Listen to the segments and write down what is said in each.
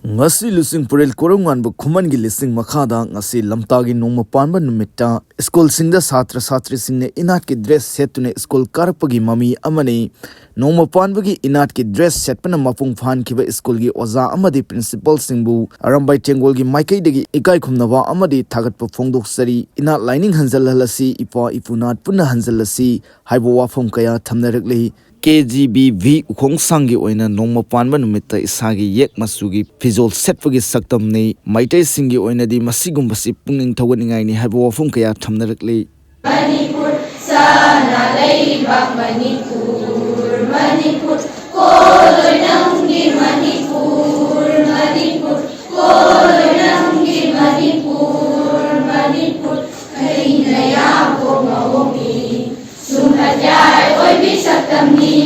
Ngasi lusing purel korongan bu khuman gi lising makhada ngasi lamtagi nongma panba numitta school singda satra satri singne inat ki dress setune school karpagi mami amani nongma panba gi inat ki dress setpana mapung phan khiba school gi oza amadi principal singbu arambai tengol gi maikai degi ikai khumnawa amadi thagat pu phongdok sari inat lining hanjal halasi ipa ipunat punna hanjal lasi haibo wafom kaya thamnarakli KGBV Ukhongsanggi oina nongma panba numitta isagi yek masugi fizol setpagi saktamni maitai singi oina di masigumbasi pungning thawganingai ni haibo wafum kaya thamnarakli Manipur sana leibak Manipur koloi namgi Manipur koloi namgi Manipur kaina yabo mawomi sumhajai oi bisaktamni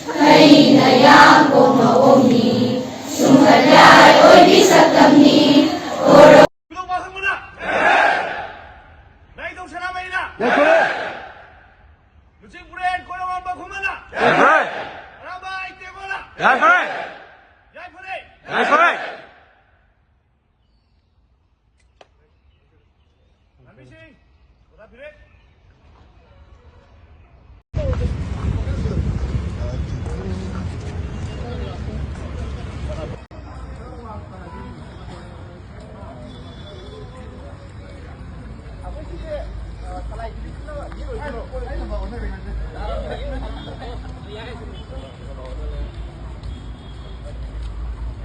kaina yabo mawomi sumhajai oi bisaktamni oro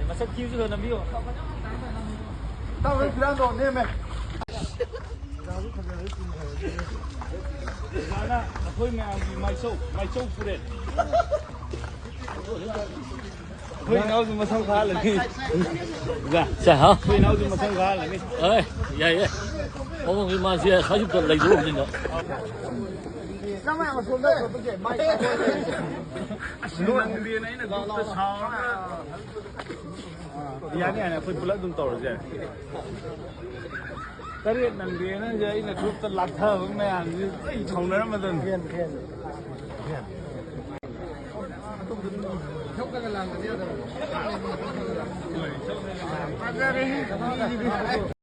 Masuk kiu sudah nabi. Tahu bilang dong ni meh. Mana aku yang mai show puret. Kau yang awak masuk hal lagi. Enggak. Saya Kau yang awak masuk hal lagi. ya. Orang ni masih hidup lagi dulu ni. Nama yang masuk dah tu je. Mai. Nang dia ni nak guna sahang. Ya ni anak pun pulang tuntut je. Tapi nang dia ni jadi nak guna latha bang ni ani. Thong na ma tuan. Kau kan lang dia tu.